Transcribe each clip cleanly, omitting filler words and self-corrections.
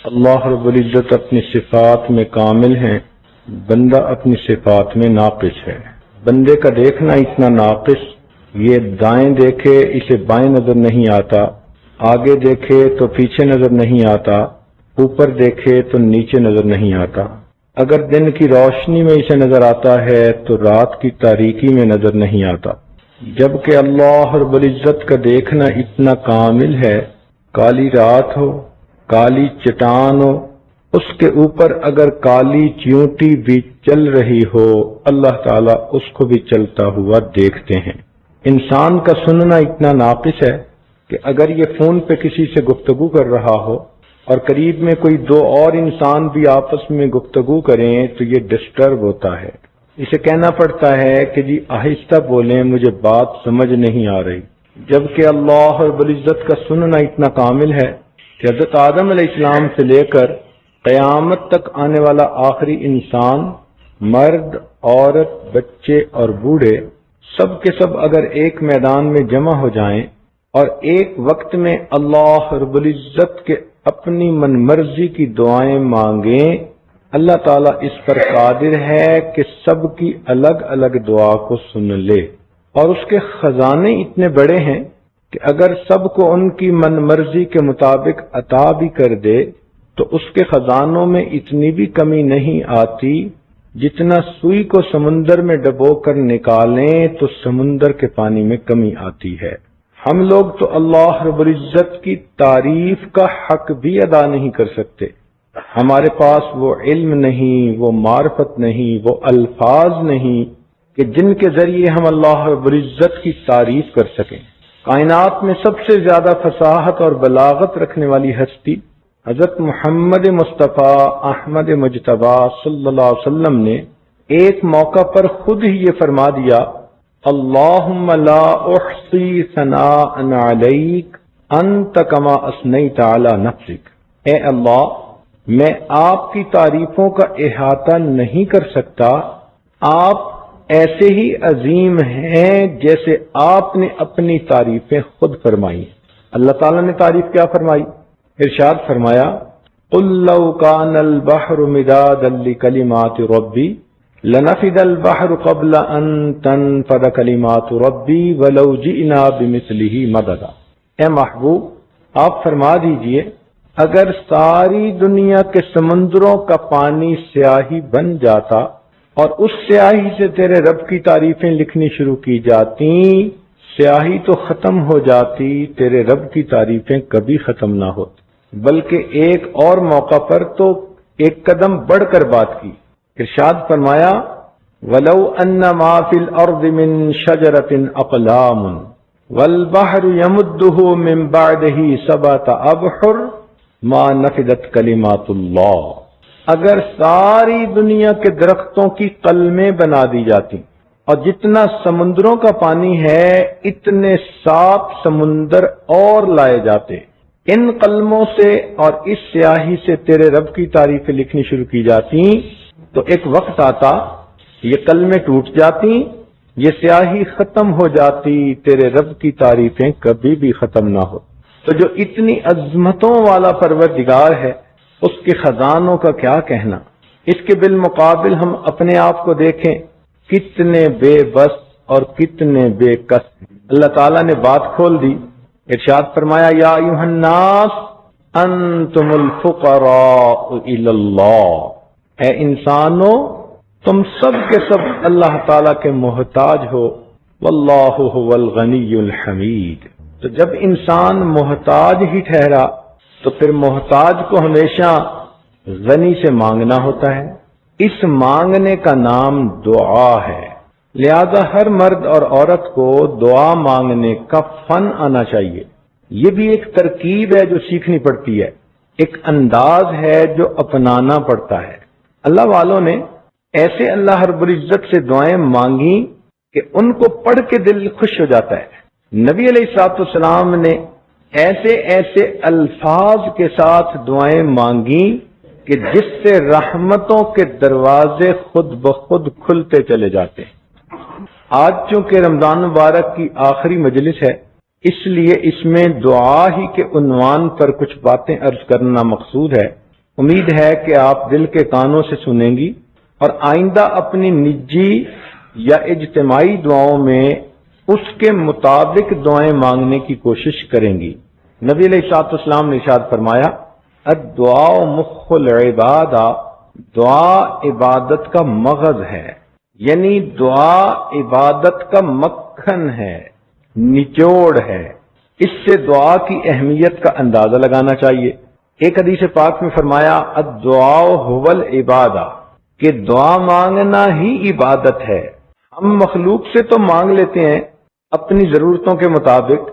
اللہ رب العزت اپنی صفات میں کامل ہیں، بندہ اپنی صفات میں ناقص ہے۔ بندے کا دیکھنا اتنا ناقص، یہ دائیں دیکھے اسے بائیں نظر نہیں آتا، آگے دیکھے تو پیچھے نظر نہیں آتا، اوپر دیکھے تو نیچے نظر نہیں آتا۔ اگر دن کی روشنی میں اسے نظر آتا ہے تو رات کی تاریکی میں نظر نہیں آتا۔ جبکہ اللہ رب العزت کا دیکھنا اتنا کامل ہے، کالی رات ہو، کالی چٹان ہو، اس کے اوپر اگر کالی چیونٹی بھی چل رہی ہو، اللہ تعالیٰ اس کو بھی چلتا ہوا دیکھتے ہیں۔ انسان کا سننا اتنا ناقص ہے کہ اگر یہ فون پہ کسی سے گفتگو کر رہا ہو اور قریب میں کوئی دو اور انسان بھی آپس میں گفتگو کریں تو یہ ڈسٹرب ہوتا ہے، اسے کہنا پڑتا ہے کہ جی آہستہ بولیں، مجھے بات سمجھ نہیں آ رہی۔ جبکہ اللہ رب العزت کا سننا اتنا کامل ہے کہ حضرت آدم علیہ السلام سے لے کر قیامت تک آنے والا آخری انسان، مرد، عورت، بچے اور بوڑھے، سب کے سب اگر ایک میدان میں جمع ہو جائیں اور ایک وقت میں اللہ رب العزت کے اپنی من مرضی کی دعائیں مانگیں، اللہ تعالیٰ اس پر قادر ہے کہ سب کی الگ الگ دعا کو سن لے، اور اس کے خزانے اتنے بڑے ہیں کہ اگر سب کو ان کی من مرضی کے مطابق عطا بھی کر دے تو اس کے خزانوں میں اتنی بھی کمی نہیں آتی، جتنا سوئی کو سمندر میں ڈبو کر نکالیں تو سمندر کے پانی میں کمی آتی ہے۔ ہم لوگ تو اللہ رب العزت کی تعریف کا حق بھی ادا نہیں کر سکتے، ہمارے پاس وہ علم نہیں، وہ معرفت نہیں، وہ الفاظ نہیں کہ جن کے ذریعے ہم اللہ رب العزت کی تعریف کر سکیں۔ کائنات میں سب سے زیادہ فصاحت اور بلاغت رکھنے والی ہستی حضرت محمد مصطفیٰ احمد مجتبی صلی اللہ علیہ وسلم نے ایک موقع پر خود ہی یہ فرما دیا، اللہم لا احصی ثناء علیک انت کما اثنیت علی نفسک، اے اللہ میں آپ کی تعریفوں کا احاطہ نہیں کر سکتا، آپ ایسے ہی عظیم ہیں جیسے آپ نے اپنی تعریفیں خود فرمائی۔ اللہ تعالیٰ نے تعریف کیا فرمائی؟ ارشاد فرمایا، قل لو کان البحر مدادا لکلمات ربی لنفد البحر قبل ان تنفد کلمات ربی ولو جئنا بمثلہ مددا۔ اے محبوب آپ فرما دیجئے، اگر ساری دنیا کے سمندروں کا پانی سیاہی بن جاتا اور اس سیاہی سے تیرے رب کی تعریفیں لکھنی شروع کی جاتی، سیاہی تو ختم ہو جاتی، تیرے رب کی تعریفیں کبھی ختم نہ ہوتی۔ بلکہ ایک اور موقع پر تو ایک قدم بڑھ کر بات کی، ارشاد فرمایا، وَلَوْ أَنَّ مَا فِي الْأَرْضِ مِن شَجَرَةٍ أَقْلَامٌ وَالْبَحْرُ يَمُدُّهُ مِن بَعْدِهِ سَبْعَةَ أَبْحُرٍ مَا نَفِدَتْ كَلِمَاتُ اللَّهِ، اگر ساری دنیا کے درختوں کی قلمیں بنا دی جاتی اور جتنا سمندروں کا پانی ہے اتنے 7 سمندر اور لائے جاتے، ان قلموں سے اور اس سیاہی سے تیرے رب کی تعریفیں لکھنی شروع کی جاتی تو ایک وقت آتا یہ قلمیں ٹوٹ جاتی، یہ سیاہی ختم ہو جاتی، تیرے رب کی تعریفیں کبھی بھی ختم نہ ہو۔ تو جو اتنی عظمتوں والا پروردگار ہے اس کے خزانوں کا کیا کہنا، اس کے بالمقابل ہم اپنے آپ کو دیکھیں، کتنے بے بس اور کتنے بے کس۔ اللہ تعالیٰ نے بات کھول دی، ارشاد فرمایا، یا ایھا الناس انتم الفقراء الی اللہ، اے انسانو تم سب کے سب اللہ تعالیٰ کے محتاج ہو، واللہ هو الغنی الحمید۔ تو جب انسان محتاج ہی ٹھہرا تو پھر محتاج کو ہمیشہ غنی سے مانگنا ہوتا ہے، اس مانگنے کا نام دعا ہے۔ لہذا ہر مرد اور عورت کو دعا مانگنے کا فن آنا چاہیے، یہ بھی ایک ترکیب ہے جو سیکھنی پڑتی ہے، ایک انداز ہے جو اپنانا پڑتا ہے۔ اللہ والوں نے ایسے اللہ رب العزت سے دعائیں مانگی کہ ان کو پڑھ کے دل خوش ہو جاتا ہے۔ نبی علیہ الصلوۃ والسلام نے ایسے ایسے الفاظ کے ساتھ دعائیں مانگی کہ جس سے رحمتوں کے دروازے خود بخود کھلتے چلے جاتے ہیں۔ آج چونکہ رمضان مبارک کی آخری مجلس ہے، اس لیے اس میں دعا ہی کے عنوان پر کچھ باتیں عرض کرنا مقصود ہے۔ امید ہے کہ آپ دل کے کانوں سے سنیں گی اور آئندہ اپنی نجی یا اجتماعی دعاؤں میں اس کے مطابق دعائیں مانگنے کی کوشش کریں گی۔ نبی علیہ الصلوۃ والسلام نے ارشاد فرمایا، الدعاء مخ العبادہ، دعا عبادت کا مغز ہے، یعنی دعا عبادت کا مکھن ہے، نچوڑ ہے۔ اس سے دعا کی اہمیت کا اندازہ لگانا چاہیے۔ ایک حدیث پاک میں فرمایا، الدعاء هو العبادہ، کہ دعا مانگنا ہی عبادت ہے۔ ہم مخلوق سے تو مانگ لیتے ہیں اپنی ضرورتوں کے مطابق،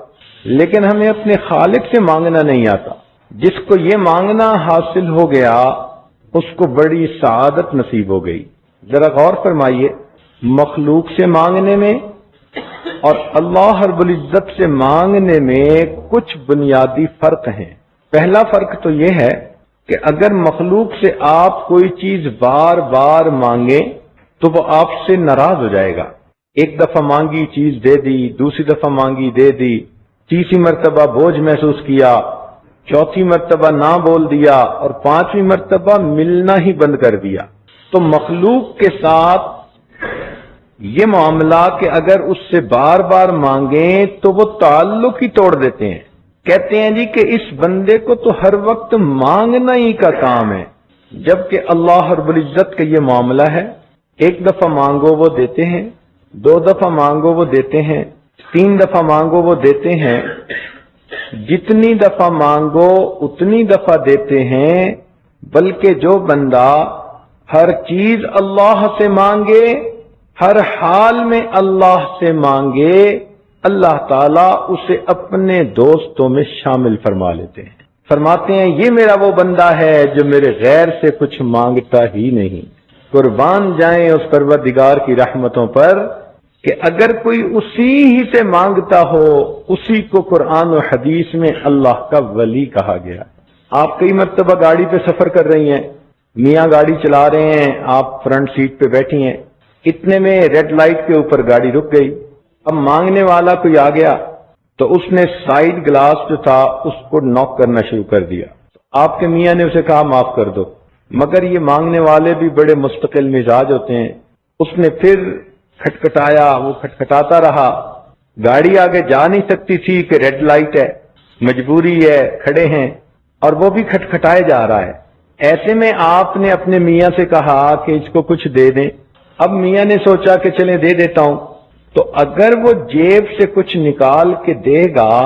لیکن ہمیں اپنے خالق سے مانگنا نہیں آتا۔ جس کو یہ مانگنا حاصل ہو گیا اس کو بڑی سعادت نصیب ہو گئی۔ ذرا غور فرمائیے، مخلوق سے مانگنے میں اور اللہ رب العزت سے مانگنے میں کچھ بنیادی فرق ہیں۔ پہلا فرق تو یہ ہے کہ اگر مخلوق سے آپ کوئی چیز بار بار مانگیں تو وہ آپ سے ناراض ہو جائے گا۔ ایک دفعہ مانگی چیز دے دی، دوسری دفعہ مانگی دے دی، تیسری مرتبہ بوجھ محسوس کیا، چوتھی مرتبہ نہ بول دیا، اور پانچویں مرتبہ ملنا ہی بند کر دیا۔ تو مخلوق کے ساتھ یہ معاملہ کہ اگر اس سے بار بار مانگیں تو وہ تعلق ہی توڑ دیتے ہیں۔ کہتے ہیں جی کہ اس بندے کو تو ہر وقت مانگنا ہی کا کام ہے، جبکہ اللہ رب العزت کا یہ معاملہ ہے، ایک دفعہ مانگو وہ دیتے ہیں، دو دفعہ مانگو وہ دیتے ہیں، تین دفعہ مانگو وہ دیتے ہیں، جتنی دفعہ مانگو اتنی دفعہ دیتے ہیں۔ بلکہ جو بندہ ہر چیز اللہ سے مانگے، ہر حال میں اللہ سے مانگے، اللہ تعالیٰ اسے اپنے دوستوں میں شامل فرما لیتے ہیں۔ فرماتے ہیں یہ میرا وہ بندہ ہے جو میرے غیر سے کچھ مانگتا ہی نہیں۔ قربان جائیں اس پروردگار کی رحمتوں پر کہ اگر کوئی اسی ہی سے مانگتا ہو، اسی کو قرآن و حدیث میں اللہ کا ولی کہا گیا۔ آپ کئی مرتبہ گاڑی پہ سفر کر رہی ہیں، میاں گاڑی چلا رہے ہیں، آپ فرنٹ سیٹ پہ بیٹھی ہیں، اتنے میں ریڈ لائٹ کے اوپر گاڑی رک گئی۔ اب مانگنے والا کوئی آ گیا تو اس نے سائیڈ گلاس جو تھا اس کو ناک کرنا شروع کر دیا۔ آپ کے میاں نے اسے کہا معاف کر دو، مگر یہ مانگنے والے بھی بڑے مستقل مزاج ہوتے ہیں۔ اس نے پھر کھٹکھٹایا، وہ کھٹکھٹاتا رہا، گاڑی آگے جا نہیں سکتی تھی کہ ریڈ لائٹ ہے، مجبوری ہے، کھڑے ہیں، اور وہ بھی کھٹکھٹائے جا رہا ہے۔ ایسے میں آپ نے اپنے میاں سے کہا کہ اس کو کچھ دے دیں۔ اب میاں نے سوچا کہ چلیں دے دیتا ہوں، تو اگر وہ جیب سے کچھ نکال کے دے گا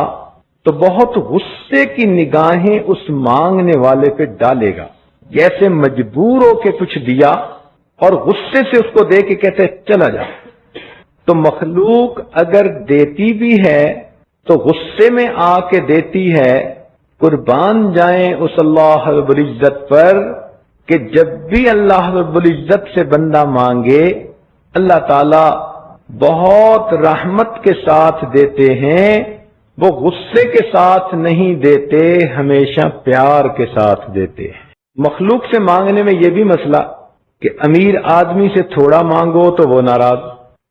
تو بہت غصے کی نگاہیں اس مانگنے والے پہ ڈالے گا، جیسے مجبور ہو کے کچھ دیا اور غصے سے اس کو دے کے کہتے چلا جا۔ تو مخلوق اگر دیتی بھی ہے تو غصے میں آ کے دیتی ہے۔ قربان جائیں اس اللہ رب العزت پر کہ جب بھی اللہ رب العزت سے بندہ مانگے اللہ تعالی بہت رحمت کے ساتھ دیتے ہیں، وہ غصے کے ساتھ نہیں دیتے، ہمیشہ پیار کے ساتھ دیتے ہیں۔ مخلوق سے مانگنے میں یہ بھی مسئلہ کہ امیر آدمی سے تھوڑا مانگو تو وہ ناراض۔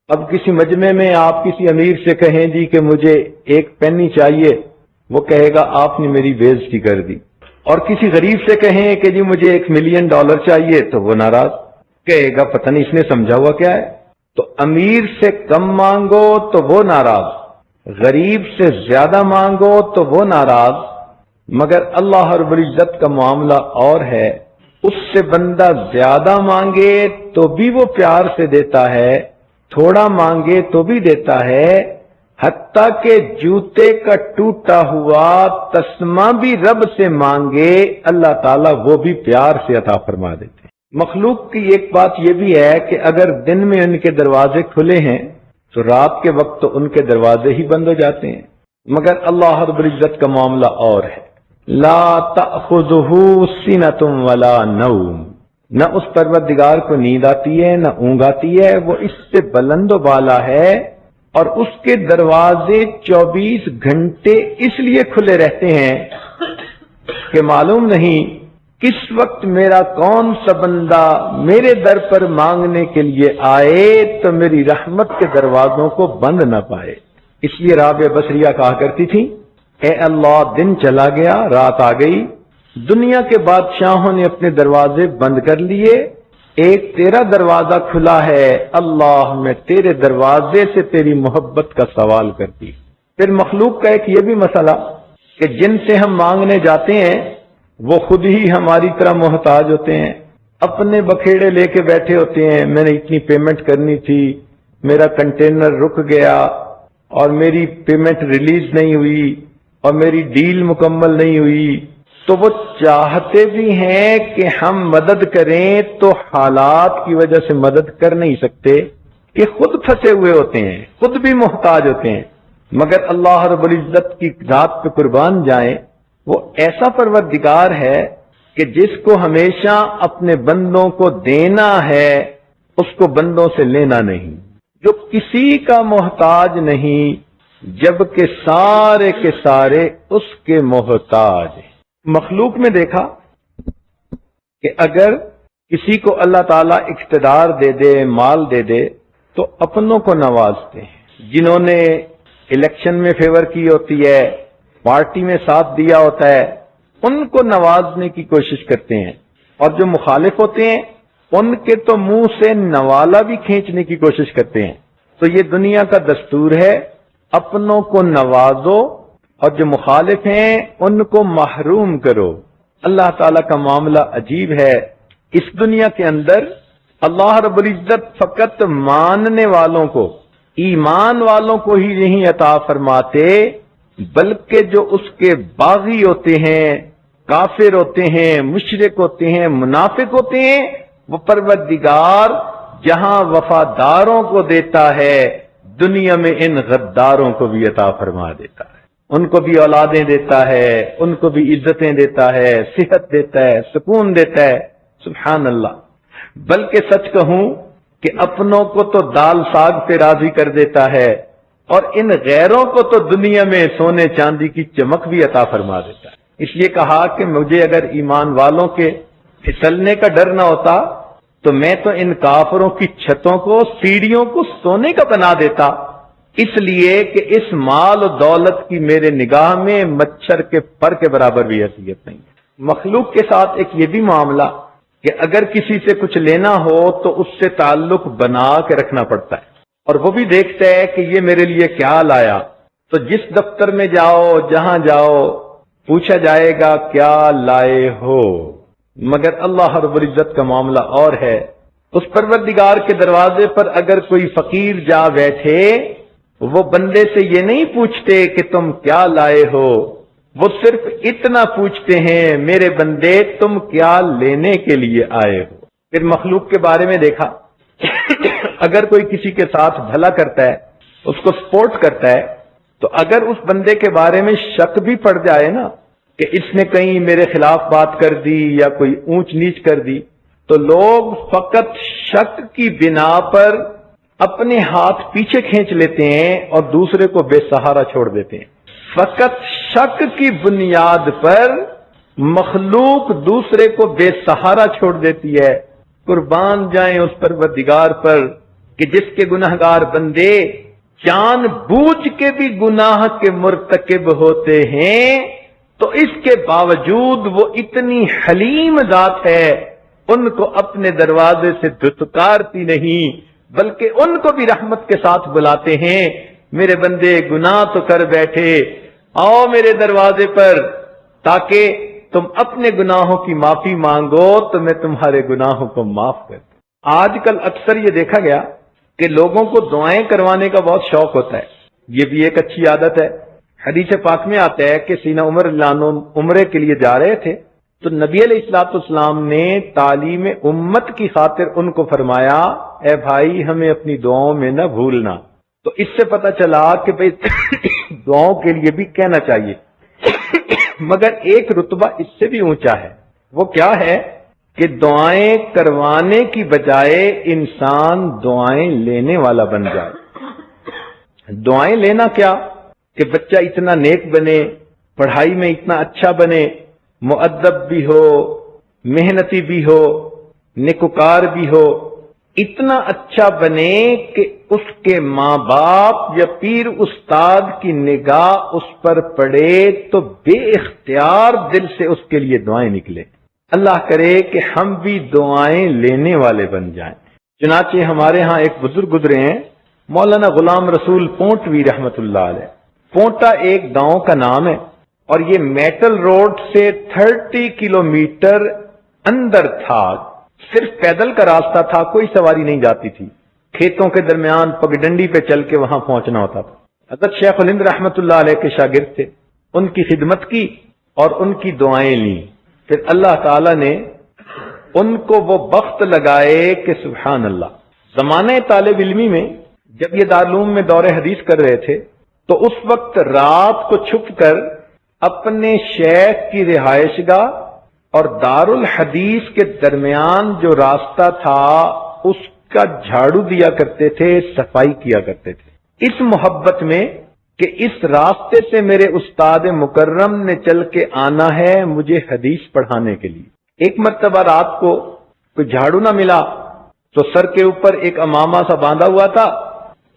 اب کسی مجمع میں آپ کسی امیر سے کہیں جی کہ مجھے ایک پینی چاہیے، وہ کہے گا آپ نے میری بے عزتی کر دی۔ اور کسی غریب سے کہیں کہ جی مجھے $1 ملین چاہیے تو وہ ناراض، کہے گا پتہ نہیں اس نے سمجھا ہوا کیا ہے۔ تو امیر سے کم مانگو تو وہ ناراض، غریب سے زیادہ مانگو تو وہ ناراض، مگر اللہ رب العزت کا معاملہ اور ہے، اس سے بندہ زیادہ مانگے تو بھی وہ پیار سے دیتا ہے، تھوڑا مانگے تو بھی دیتا ہے، حتیٰ کہ جوتے کا ٹوٹا ہوا تسمہ بھی رب سے مانگے اللہ تعالیٰ وہ بھی پیار سے عطا فرما دیتے ہیں۔ مخلوق کی ایک بات یہ بھی ہے کہ اگر دن میں ان کے دروازے کھلے ہیں تو رات کے وقت تو ان کے دروازے ہی بند ہو جاتے ہیں، مگر اللہ رب العزت کا معاملہ اور ہے۔ لا تأخذہ سنۃ ولا نوم، نہ اس پروردگار کو نیند آتی ہے نہ اونگ آتی ہے، وہ اس سے بلند و بالا ہے، اور اس کے دروازے 24 گھنٹے اس لیے کھلے رہتے ہیں کہ معلوم نہیں کس وقت میرا کون سا بندہ میرے در پر مانگنے کے لیے آئے تو میری رحمت کے دروازوں کو بند نہ پائے۔ اس لیے رابعہ بصریہ کہا کرتی تھی، اے اللہ دن چلا گیا، رات آ گئی، دنیا کے بادشاہوں نے اپنے دروازے بند کر لیے، ایک تیرا دروازہ کھلا ہے، اللہ میں تیرے دروازے سے تیری محبت کا سوال کرتی۔ پھر مخلوق کا ایک یہ بھی مسئلہ کہ جن سے ہم مانگنے جاتے ہیں وہ خود ہی ہماری طرح محتاج ہوتے ہیں، اپنے بکھیڑے لے کے بیٹھے ہوتے ہیں، میں نے اتنی پیمنٹ کرنی تھی، میرا کنٹینر رک گیا اور میری پیمنٹ ریلیز نہیں ہوئی اور میری ڈیل مکمل نہیں ہوئی، تو وہ چاہتے بھی ہیں کہ ہم مدد کریں تو حالات کی وجہ سے مدد کر نہیں سکتے کہ خود پھنسے ہوئے ہوتے ہیں، خود بھی محتاج ہوتے ہیں۔ مگر اللہ رب العزت کی ذات پہ قربان جائیں، وہ ایسا پروردگار ہے کہ جس کو ہمیشہ اپنے بندوں کو دینا ہے، اس کو بندوں سے لینا نہیں، جو کسی کا محتاج نہیں جبکہ سارے کے سارے اس کے محتاج ہیں۔ مخلوق میں دیکھا کہ اگر کسی کو اللہ تعالیٰ اقتدار دے دے، مال دے دے، تو اپنوں کو نوازتے ہیں، جنہوں نے الیکشن میں فیور کی ہوتی ہے، پارٹی میں ساتھ دیا ہوتا ہے، ان کو نوازنے کی کوشش کرتے ہیں، اور جو مخالف ہوتے ہیں ان کے تو منہ سے نوالا بھی کھینچنے کی کوشش کرتے ہیں۔ تو یہ دنیا کا دستور ہے، اپنوں کو نوازو اور جو مخالف ہیں ان کو محروم کرو۔ اللہ تعالیٰ کا معاملہ عجیب ہے، اس دنیا کے اندر اللہ رب العزت فقط ماننے والوں کو، ایمان والوں کو ہی نہیں عطا فرماتے، بلکہ جو اس کے باغی ہوتے ہیں، کافر ہوتے ہیں، مشرک ہوتے ہیں، منافق ہوتے ہیں، وہ پروردگار جہاں وفاداروں کو دیتا ہے، دنیا میں ان غداروں کو بھی عطا فرما دیتا ہے، ان کو بھی اولادیں دیتا ہے، ان کو بھی عزتیں دیتا ہے، صحت دیتا ہے، سکون دیتا ہے، سبحان اللہ۔ بلکہ سچ کہوں کہ اپنوں کو تو دال ساگ پہ راضی کر دیتا ہے، اور ان غیروں کو تو دنیا میں سونے چاندی کی چمک بھی عطا فرما دیتا ہے۔ اس لیے کہا کہ مجھے اگر ایمان والوں کے پھسلنے کا ڈر نہ ہوتا تو میں تو ان کافروں کی چھتوں کو، سیڑھیوں کو سونے کا بنا دیتا، اس لیے کہ اس مال و دولت کی میرے نگاہ میں مچھر کے پر کے برابر بھی حیثیت نہیں ہے۔ مخلوق کے ساتھ ایک یہ بھی معاملہ کہ اگر کسی سے کچھ لینا ہو تو اس سے تعلق بنا کے رکھنا پڑتا ہے، اور وہ بھی دیکھتا ہے کہ یہ میرے لیے کیا لایا۔ تو جس دفتر میں جاؤ، جہاں جاؤ، پوچھا جائے گا کیا لائے ہو۔ مگر اللہ رب العزت کا معاملہ اور ہے، اس پروردگار کے دروازے پر اگر کوئی فقیر جا بیٹھے، وہ بندے سے یہ نہیں پوچھتے کہ تم کیا لائے ہو، وہ صرف اتنا پوچھتے ہیں میرے بندے تم کیا لینے کے لیے آئے ہو۔ پھر مخلوق کے بارے میں دیکھا، اگر کوئی کسی کے ساتھ بھلا کرتا ہے، اس کو سپورٹ کرتا ہے، تو اگر اس بندے کے بارے میں شک بھی پڑ جائے نا کہ اس نے کہیں میرے خلاف بات کر دی یا کوئی اونچ نیچ کر دی، تو لوگ فقط شک کی بنا پر اپنے ہاتھ پیچھے کھینچ لیتے ہیں اور دوسرے کو بے سہارا چھوڑ دیتے ہیں۔ فقط شک کی بنیاد پر مخلوق دوسرے کو بے سہارا چھوڑ دیتی ہے۔ قربان جائیں اس پروردگار پر کہ جس کے گناہگار بندے جان بوجھ کے بھی گناہ کے مرتکب ہوتے ہیں، تو اس کے باوجود وہ اتنی حلیم ذات ہے، ان کو اپنے دروازے سے دھتکارتی نہیں، بلکہ ان کو بھی رحمت کے ساتھ بلاتے ہیں، میرے بندے گناہ تو کر بیٹھے، آؤ میرے دروازے پر تاکہ تم اپنے گناہوں کی معافی مانگو تو میں تمہارے گناہوں کو معاف کر دوں۔ آج کل اکثر یہ دیکھا گیا کہ لوگوں کو دعائیں کروانے کا بہت شوق ہوتا ہے، یہ بھی ایک اچھی عادت ہے۔ حدیث پاک میں آتا ہے کہ سیدنا عمر رضی اللہ عنہ عمرے کے لیے جا رہے تھے، تو نبی علیہ الصلوۃ والسلام نے تعلیم امت کی خاطر ان کو فرمایا، اے بھائی ہمیں اپنی دعاؤں میں نہ بھولنا۔ تو اس سے پتہ چلا کہ بھئی دعاؤں کے لیے بھی کہنا چاہیے، مگر ایک رتبہ اس سے بھی اونچا ہے۔ وہ کیا ہے کہ دعائیں کروانے کی بجائے انسان دعائیں لینے والا بن جائے۔ دعائیں لینا کیا کہ بچہ اتنا نیک بنے، پڑھائی میں اتنا اچھا بنے، مؤدب بھی ہو، محنتی بھی ہو، نیکوکار بھی ہو، اتنا اچھا بنے کہ اس کے ماں باپ یا پیر استاد کی نگاہ اس پر پڑے تو بے اختیار دل سے اس کے لیے دعائیں نکلے۔ اللہ کرے کہ ہم بھی دعائیں لینے والے بن جائیں۔ چنانچہ ہمارے ہاں ایک بزرگ گزرے ہیں، مولانا غلام رسول پونٹوی رحمت اللہ علیہ۔ پونٹا ایک گاؤں کا نام ہے اور یہ میٹل روڈ سے 30 کلومیٹر اندر تھا، صرف پیدل کا راستہ تھا، کوئی سواری نہیں جاتی تھی، کھیتوں کے درمیان پگڈنڈی پہ چل کے وہاں پہنچنا ہوتا تھا۔ حضرت شیخ الہند رحمت اللہ علیہ کے شاگرد تھے، ان کی خدمت کی اور ان کی دعائیں لیں، پھر اللہ تعالی نے ان کو وہ بخت لگائے کہ سبحان اللہ۔ زمانہ طالب علمی میں جب یہ دارالعلوم میں دور حدیث کر رہے تھے تو اس وقت رات کو چھپ کر اپنے شیخ کی رہائش گاہ اور دارالحدیث کے درمیان جو راستہ تھا اس کا جھاڑو دیا کرتے تھے، صفائی کیا کرتے تھے، اس محبت میں کہ اس راستے سے میرے استاد مکرم نے چل کے آنا ہے مجھے حدیث پڑھانے کے لیے۔ ایک مرتبہ رات کو کوئی جھاڑو نہ ملا تو سر کے اوپر ایک امامہ سا باندھا ہوا تھا،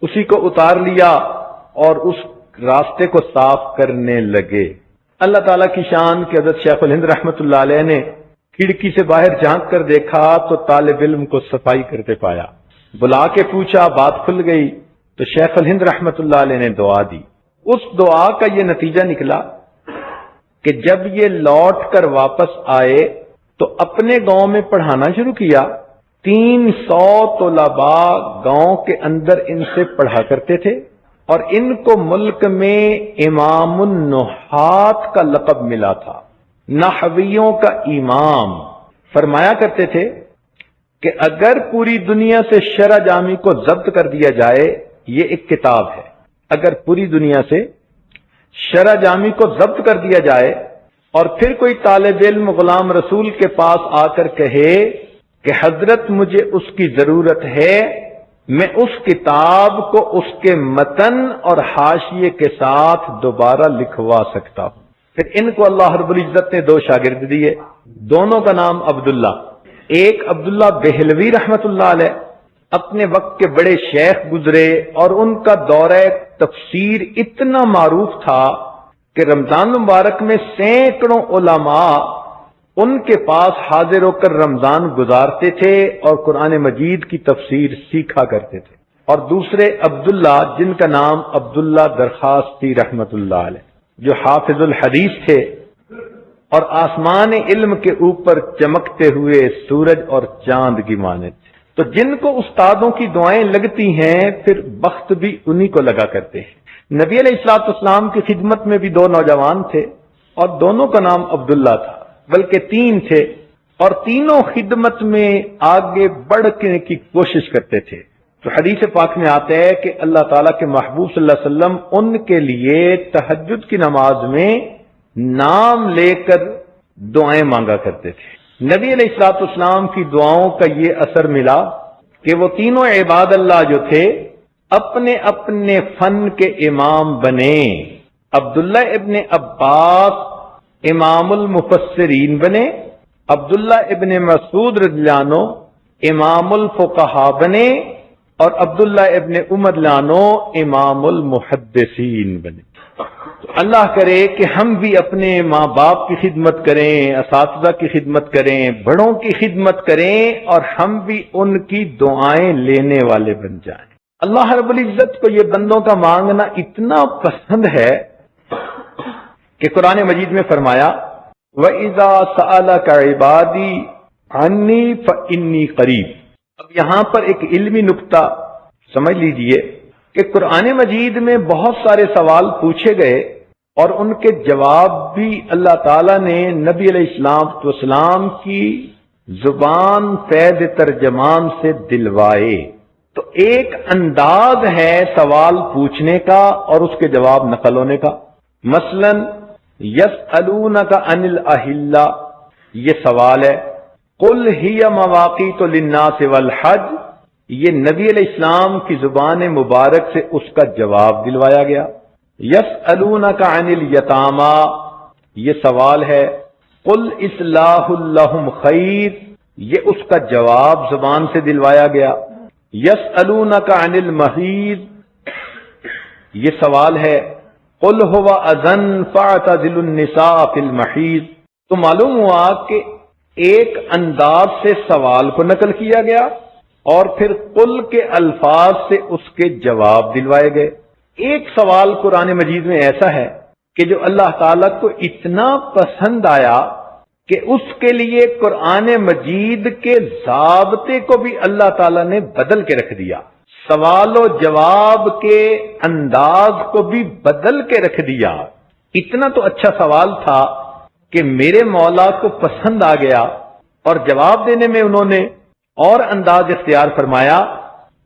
اسی کو اتار لیا اور اس راستے کو صاف کرنے لگے۔ اللہ تعالیٰ کی شان کہ حضرت شیخ الہند رحمت اللہ علیہ نے کھڑکی سے باہر جھانک کر دیکھا تو طالب علم کو صفائی کرتے پایا، بلا کے پوچھا، بات کھل گئی تو شیخ الہند رحمت اللہ علیہ نے دعا دی۔ اس دعا کا یہ نتیجہ نکلا کہ جب یہ لوٹ کر واپس آئے تو اپنے گاؤں میں پڑھانا شروع کیا۔ 300 طلباء گاؤں کے اندر ان سے پڑھا کرتے تھے اور ان کو ملک میں امام النحات کا لقب ملا تھا، نحویوں کا امام۔ فرمایا کرتے تھے کہ اگر پوری دنیا سے شرح جامی کو ضبط کر دیا جائے، یہ ایک کتاب ہے، اگر پوری دنیا سے شرح جامی کو ضبط کر دیا جائے اور پھر کوئی طالب علم غلام رسول کے پاس آ کر کہے کہ حضرت مجھے اس کی ضرورت ہے، میں اس کتاب کو اس کے متن اور حاشیے کے ساتھ دوبارہ لکھوا سکتا ہوں۔ پھر ان کو اللہ رب العزت نے 2 شاگرد دیے، دونوں کا نام عبداللہ، ایک عبداللہ بہلوی رحمت اللہ علیہ، اپنے وقت کے بڑے شیخ گزرے اور ان کا دورہ تفسیر اتنا معروف تھا کہ رمضان مبارک میں سینکڑوں علماء ان کے پاس حاضر ہو کر رمضان گزارتے تھے اور قرآن مجید کی تفسیر سیکھا کرتے تھے۔ اور دوسرے عبداللہ جن کا نام عبداللہ درخواستی رحمت اللہ علیہ، جو حافظ الحدیث تھے اور آسمان علم کے اوپر چمکتے ہوئے سورج اور چاند کی مانند تھے۔ تو جن کو استادوں کی دعائیں لگتی ہیں پھر بخت بھی انہی کو لگا کرتے ہیں۔ نبی علیہ الصلوۃ والسلام کی خدمت میں بھی 2 نوجوان تھے اور دونوں کا نام عبداللہ تھا، بلکہ 3 تھے، اور تینوں خدمت میں آگے بڑھنے کی کوشش کرتے تھے۔ تو حدیث پاک میں آتا ہے کہ اللہ تعالیٰ کے محبوب صلی اللہ علیہ وسلم ان کے لیے تہجد کی نماز میں نام لے کر دعائیں مانگا کرتے تھے۔ نبی علیہ الصلوۃ والسلام کی دعاؤں کا یہ اثر ملا کہ وہ تینوں عباد اللہ جو تھے اپنے اپنے فن کے امام بنے۔ عبداللہ ابن عباس امام المفسرین بنے، عبداللہ ابن مسعود رضی اللہ عنہ امام الفقہاء بنے، اور عبداللہ ابن عمر رضی اللہ عنہ امام المحدثین بنے۔ تو اللہ کرے کہ ہم بھی اپنے ماں باپ کی خدمت کریں، اساتذہ کی خدمت کریں، بڑوں کی خدمت کریں اور ہم بھی ان کی دعائیں لینے والے بن جائیں۔ اللہ رب العزت کو یہ بندوں کا مانگنا اتنا پسند ہے کہ قرآن مجید میں فرمایا وَإِذَا سَأَلَكَ عِبَادِي عَنِّي فَإِنِّي قَرِيبٌ۔ اب یہاں پر ایک علمی نکتہ سمجھ لیجئے کہ قرآن مجید میں بہت سارے سوال پوچھے گئے اور ان کے جواب بھی اللہ تعالیٰ نے نبی علیہ السلام کی زبان فیض ترجمان سے دلوائے۔ تو ایک انداز ہے سوال پوچھنے کا اور اس کے جواب نقل ہونے کا۔ مثلا یسألونک عن الاہلہ، یہ سوال ہے، قل ہی مواقیت للناس والحج، یہ نبی علیہ السلام کی زبان مبارک سے اس کا جواب دلوایا گیا۔ یسألونک عن الیتامی، یہ سوال ہے، قل اصلاح لہم خیر، یہ اس کا جواب زبان سے دلوایا گیا۔ یسألونک عن المحیض، یہ سوال ہے، قل هو اذن فاعتزلوا النساء فی المحیض۔ تو معلوم ہوا کہ ایک انداز سے سوال کو نقل کیا گیا اور پھر قل کے الفاظ سے اس کے جواب دلوائے گئے۔ ایک سوال قرآن مجید میں ایسا ہے کہ جو اللہ تعالیٰ کو اتنا پسند آیا کہ اس کے لیے قرآن مجید کے ضابطے کو بھی اللہ تعالیٰ نے بدل کے رکھ دیا، سوال و جواب کے انداز کو بھی بدل کے رکھ دیا۔ اتنا تو اچھا سوال تھا کہ میرے مولا کو پسند آ گیا، اور جواب دینے میں انہوں نے اور انداز اختیار فرمایا،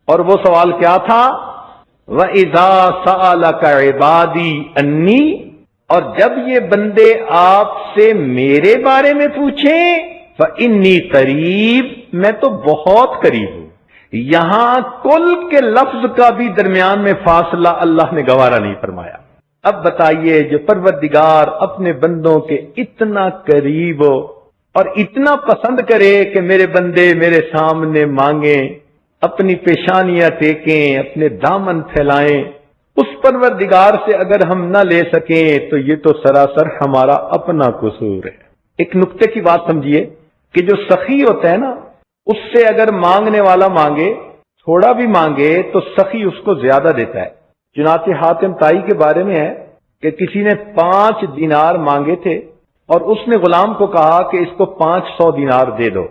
اور وہ سوال کیا تھا؟ وَإِذَا سَأَلَكَ عِبَادِي أَنِّي، اور جب یہ بندے آپ سے میرے بارے میں پوچھیں فَإِنِّي قریب، میں تو بہت قریب ہوں۔ یہاں کل کے لفظ کا بھی درمیان میں فاصلہ اللہ نے گوارا نہیں فرمایا۔ اب بتائیے، جو پروردگار اپنے بندوں کے اتنا قریب ہو اور اتنا پسند کرے کہ میرے بندے میرے سامنے مانگیں، اپنی پیشانیاں ٹیکیں، اپنے دامن پھیلائیں، اس پروردگار سے اگر ہم نہ لے سکیں تو یہ تو سراسر ہمارا اپنا قصور ہے۔ ایک نقطے کی بات سمجھیے کہ جو سخی ہوتا ہے نا، اس سے اگر مانگنے والا مانگے، تھوڑا بھی مانگے، تو سخی اس کو زیادہ دیتا ہے۔ چنانچہ حاتم طائی کے بارے میں ہے کہ کسی نے 5 دینار مانگے تھے اور اس نے غلام کو کہا کہ اس کو 500 دینار دے دو۔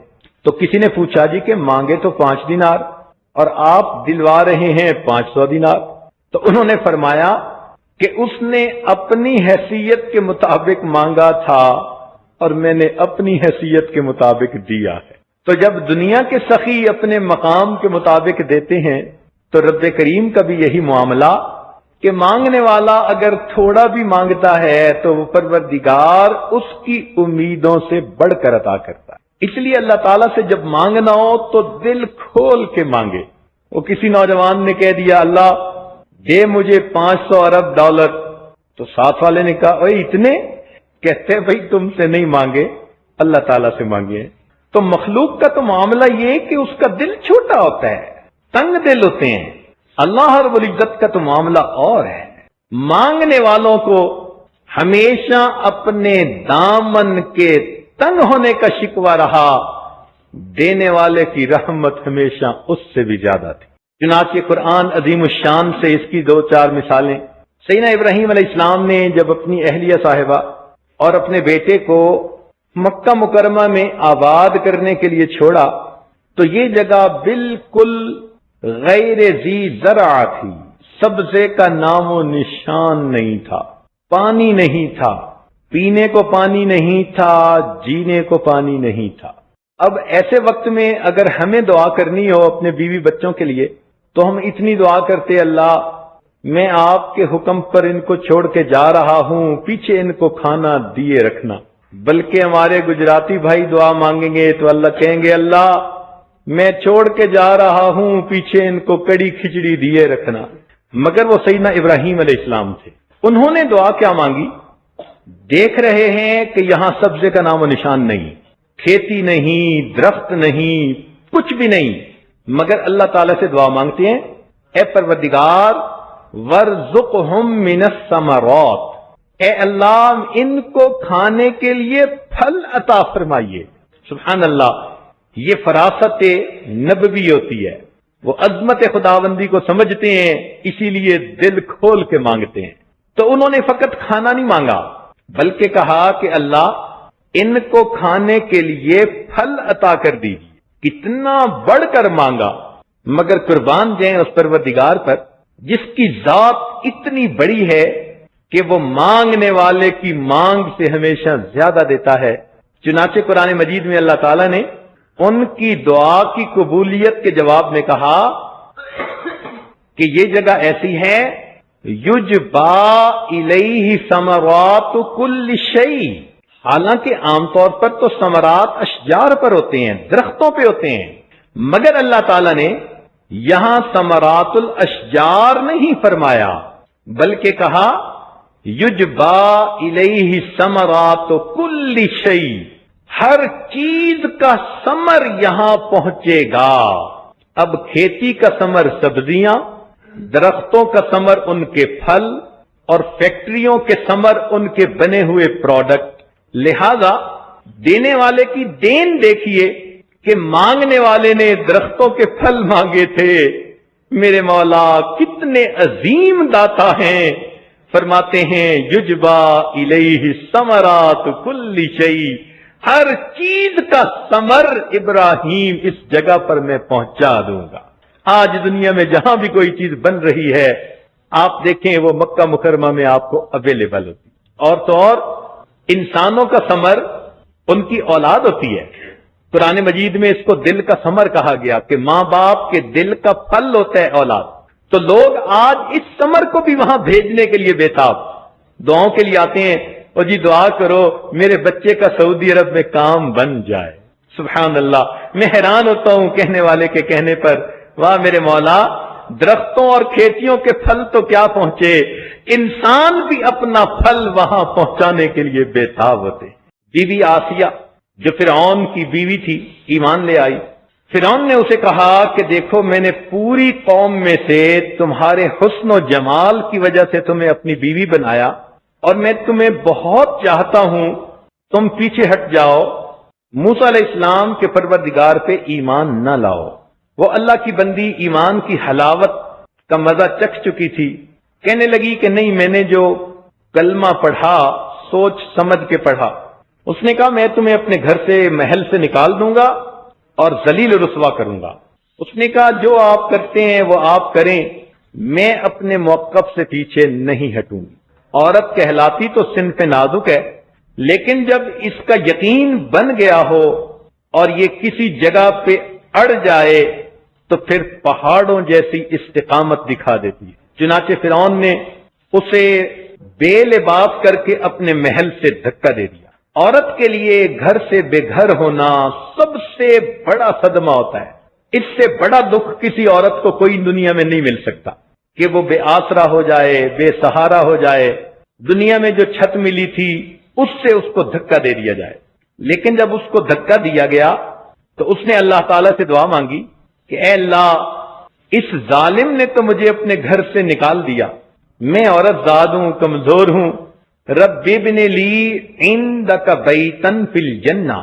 تو کسی نے پوچھا جی کہ مانگے تو 5 دینار اور آپ دلوا رہے ہیں 500 دینار؟ تو انہوں نے فرمایا کہ اس نے اپنی حیثیت کے مطابق مانگا تھا اور میں نے اپنی حیثیت کے مطابق دیا ہے۔ تو جب دنیا کے سخی اپنے مقام کے مطابق دیتے ہیں تو رب کریم کا بھی یہی معاملہ کہ مانگنے والا اگر تھوڑا بھی مانگتا ہے تو وہ پروردگار اس کی امیدوں سے بڑھ کر عطا کرتا ہے۔ اس لیے اللہ تعالیٰ سے جب مانگنا ہو تو دل کھول کے مانگے۔ وہ کسی نوجوان نے کہہ دیا اللہ دے مجھے 500 ارب ڈالر، تو ساتھ والے نے کہا اوے اتنے؟ کہتے بھائی تم سے نہیں مانگے، اللہ تعالیٰ سے مانگے۔ تو مخلوق کا تو معاملہ یہ کہ اس کا دل چھوٹا ہوتا ہے، تنگ دل ہوتے ہیں۔ اللہ رب العزت کا تو معاملہ اور ہے، مانگنے والوں کو ہمیشہ اپنے دامن کے تنگ ہونے کا شکوہ رہا، دینے والے کی رحمت ہمیشہ اس سے بھی زیادہ تھی۔ چنانچہ قرآن عظیم الشان سے اس کی 2-4 مثالیں۔ سیدنا ابراہیم علیہ السلام نے جب اپنی اہلیہ صاحبہ اور اپنے بیٹے کو مکہ مکرمہ میں آباد کرنے کے لیے چھوڑا تو یہ جگہ بالکل غیر ذی زرع تھی، سبزے کا نام و نشان نہیں تھا، پانی نہیں تھا، پینے کو پانی نہیں تھا، جینے کو پانی نہیں تھا۔ اب ایسے وقت میں اگر ہمیں دعا کرنی ہو اپنے بیوی بچوں کے لیے تو ہم اتنی دعا کرتے اللہ میں آپ کے حکم پر ان کو چھوڑ کے جا رہا ہوں، پیچھے ان کو کھانا دیے رکھنا۔ بلکہ ہمارے گجراتی بھائی دعا مانگیں گے تو اللہ کہیں گے اللہ میں چھوڑ کے جا رہا ہوں، پیچھے ان کو کڑی کھچڑی دیے رکھنا۔ مگر وہ سیدنا ابراہیم علیہ السلام تھے، انہوں نے دعا کیا مانگی؟ دیکھ رہے ہیں کہ یہاں سبزے کا نام و نشان نہیں، کھیتی نہیں، درخت نہیں، کچھ بھی نہیں، مگر اللہ تعالیٰ سے دعا مانگتے ہیں اے پروردگار وَارْزُقْهُم مِّنَ الثَّمَرَاتِ، اے اللہ ان کو کھانے کے لیے پھل عطا فرمائیے۔ سبحان اللہ، یہ فراست نبوی ہوتی ہے، وہ عظمت خداوندی کو سمجھتے ہیں، اسی لیے دل کھول کے مانگتے ہیں۔ تو انہوں نے فقط کھانا نہیں مانگا بلکہ کہا کہ اللہ ان کو کھانے کے لیے پھل عطا کر دیجیے۔ کتنا بڑھ کر مانگا، مگر قربان جائیں اس پروردگار پر جس کی ذات اتنی بڑی ہے کہ وہ مانگنے والے کی مانگ سے ہمیشہ زیادہ دیتا ہے۔ چنانچہ قرآن مجید میں اللہ تعالیٰ نے ان کی دعا کی قبولیت کے جواب میں کہا کہ یہ جگہ ایسی ہے یجبا الیہ ثمرات کل شیء، حالانکہ عام طور پر تو ثمرات اشجار پر ہوتے ہیں، درختوں پہ ہوتے ہیں، مگر اللہ تعالیٰ نے یہاں ثمرات الاشجار نہیں فرمایا بلکہ کہا یجبا الیہ ثمرات کل شیء، ہر چیز کا ثمر یہاں پہنچے گا۔ اب کھیتی کا ثمر سبزیاں، درختوں کا ثمر ان کے پھل، اور فیکٹریوں کے ثمر ان کے بنے ہوئے پروڈکٹ۔ لہذا دینے والے کی دین دیکھیے کہ مانگنے والے نے درختوں کے پھل مانگے تھے۔ میرے مولا کتنے عظیم داتا ہیں، فرماتے ہیں یجبا الیہ ثمرات کل شیء، ہر چیز کا ثمر ابراہیم اس جگہ پر میں پہنچا دوں گا۔ آج دنیا میں جہاں بھی کوئی چیز بن رہی ہے آپ دیکھیں وہ مکہ مکرمہ میں آپ کو اویلیبل ہوتی، اور تو اور انسانوں کا ثمر ان کی اولاد ہوتی ہے۔ قرآن مجید میں اس کو دل کا ثمر کہا گیا کہ ماں باپ کے دل کا پھل ہوتا ہے اولاد۔ تو لوگ آج اس ثمر کو بھی وہاں بھیجنے کے لیے بےتاب، دعاؤں کے لیے آتے ہیں، اور جی دعا کرو میرے بچے کا سعودی عرب میں کام بن جائے۔ سبحان اللہ، میں حیران ہوتا ہوں کہنے والے کے کہنے پر، واہ میرے مولا، درختوں اور کھیتیوں کے پھل تو کیا پہنچے، انسان بھی اپنا پھل وہاں پہنچانے کے لیے بےتاب ہوتے۔ بیوی آسیہ جو فرعون کی بیوی تھی ایمان لے آئی۔ فرعون نے اسے کہا کہ دیکھو میں نے پوری قوم میں سے تمہارے حسن و جمال کی وجہ سے تمہیں اپنی بیوی بنایا، اور میں تمہیں بہت چاہتا ہوں، تم پیچھے ہٹ جاؤ، موسیٰ علیہ السلام کے پروردگار پہ ایمان نہ لاؤ۔ وہ اللہ کی بندی ایمان کی حلاوت کا مزہ چکھ چکی تھی، کہنے لگی کہ نہیں، میں نے جو کلمہ پڑھا سوچ سمجھ کے پڑھا۔ اس نے کہا میں تمہیں اپنے گھر سے محل سے نکال دوں گا اور ذلیل و رسوا کروں گا۔ اس نے کہا جو آپ کرتے ہیں وہ آپ کریں، میں اپنے موقف سے پیچھے نہیں ہٹوں گی۔ عورت کہلاتی تو صنف نازک ہے، لیکن جب اس کا یقین بن گیا ہو اور یہ کسی جگہ پہ اڑ جائے تو پھر پہاڑوں جیسی استقامت دکھا دیتی ہے۔ چنانچہ فرعون نے اسے بے لباس کر کے اپنے محل سے دھکا دے دیا۔ عورت کے لیے گھر سے بے گھر ہونا سب سے بڑا صدمہ ہوتا ہے۔ اس سے بڑا دکھ کسی عورت کو کوئی دنیا میں نہیں مل سکتا کہ وہ بے آسرا ہو جائے، بے سہارا ہو جائے، دنیا میں جو چھت ملی تھی اس سے اس کو دھکا دے دیا جائے۔ لیکن جب اس کو دھکا دیا گیا تو اس نے اللہ تعالیٰ سے دعا مانگی کہ اے اللہ، اس ظالم نے تو مجھے اپنے گھر سے نکال دیا، میں عورت زاد ہوں، کمزور ہوں، رب ابن لی عندک بیتن فی الجنہ،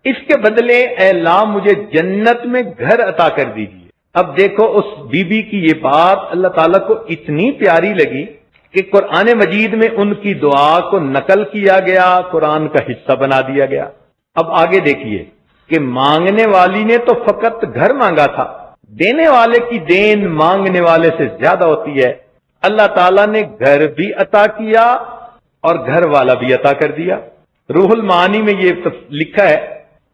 اس کے بدلے اے اللہ مجھے جنت میں گھر عطا کر دیجیے۔ اب دیکھو اس بی بی کی یہ بات اللہ تعالیٰ کو اتنی پیاری لگی کہ قرآن مجید میں ان کی دعا کو نقل کیا گیا، قرآن کا حصہ بنا دیا گیا۔ اب آگے دیکھیے کہ مانگنے والی نے تو فقط گھر مانگا تھا، دینے والے کی دین مانگنے والے سے زیادہ ہوتی ہے۔ اللہ تعالیٰ نے گھر بھی عطا کیا اور گھر والا بھی عطا کر دیا۔ روح المعانی میں یہ لکھا ہے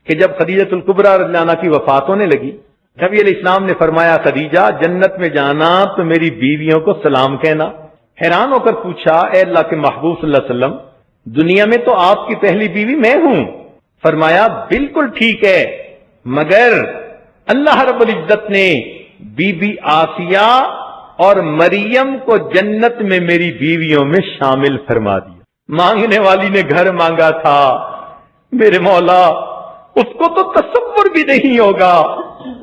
کہ جب خدیجہ الکبریٰ رضی اللہ عنہا کی وفات ہونے لگی، نبی علیہ السلام نے فرمایا خدیجہ جنت میں جانا تو میری بیویوں کو سلام کہنا۔ حیران ہو کر پوچھا اے اللہ کے محبوب صلی اللہ علیہ وسلم، دنیا میں تو آپ کی پہلی بیوی میں ہوں۔ فرمایا بالکل ٹھیک ہے، مگر اللہ رب العزت نے بی بی آسیہ اور مریم کو جنت میں میری بیویوں میں شامل فرما دیا۔ مانگنے والی نے گھر مانگا تھا، میرے مولا اس کو تو تصور بھی نہیں ہوگا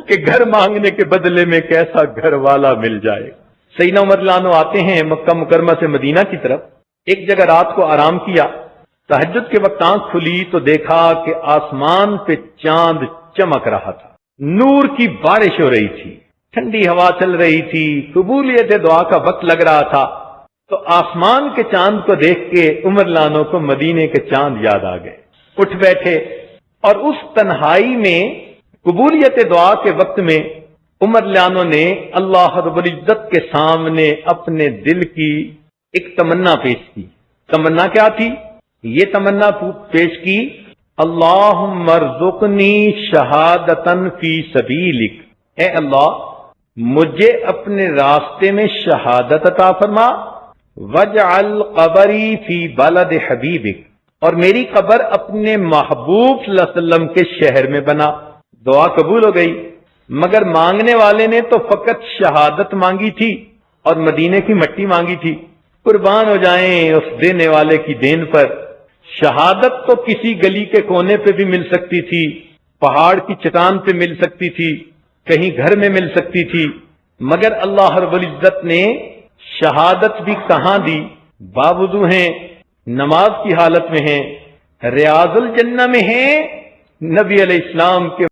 کہ گھر مانگنے کے بدلے میں کیسا گھر والا مل جائے۔ سیدنا عمر رضی اللہ عنہ آتے ہیں مکہ مکرمہ سے مدینہ کی طرف، ایک جگہ رات کو آرام کیا، تہجد کے وقت آنکھ کھلی تو دیکھا کہ آسمان پہ چاند چمک رہا تھا، نور کی بارش ہو رہی تھی، ٹھنڈی ہوا چل رہی تھی، قبولیت دعا کا وقت لگ رہا تھا۔ تو آسمان کے چاند کو دیکھ کے عمر رضی اللہ عنہ کو مدینے کے چاند یاد آ گئے، اٹھ بیٹھے، اور اس تنہائی میں قبولیت دعا کے وقت میں عمر رضی اللہ عنہ نے اللہ رب العزت کے سامنے اپنے دل کی ایک تمنا پیش کی۔ تمنا کیا تھی؟ یہ تمنا پیش کی اللہم ارزقنی شہادتن فی سبیلک، اے اللہ مجھے اپنے راستے میں شہادت عطا فرما، وجعل قبری فی بلد حبیبک، اور میری قبر اپنے محبوب صلی اللہ علیہ وسلم کے شہر میں بنا۔ دعا قبول ہو گئی، مگر مانگنے والے نے تو فقط شہادت مانگی تھی اور مدینے کی مٹی مانگی تھی۔ قربان ہو جائیں اس دینے والے کی دین پر، شہادت تو کسی گلی کے کونے پہ بھی مل سکتی تھی، پہاڑ کی چٹان پہ مل سکتی تھی، کہیں گھر میں مل سکتی تھی، مگر اللہ رب العزت نے شہادت بھی کہاں دی؟ باوضو ہیں، نماز کی حالت میں ہیں، ریاض الجنہ میں ہیں، نبی علیہ السلام کے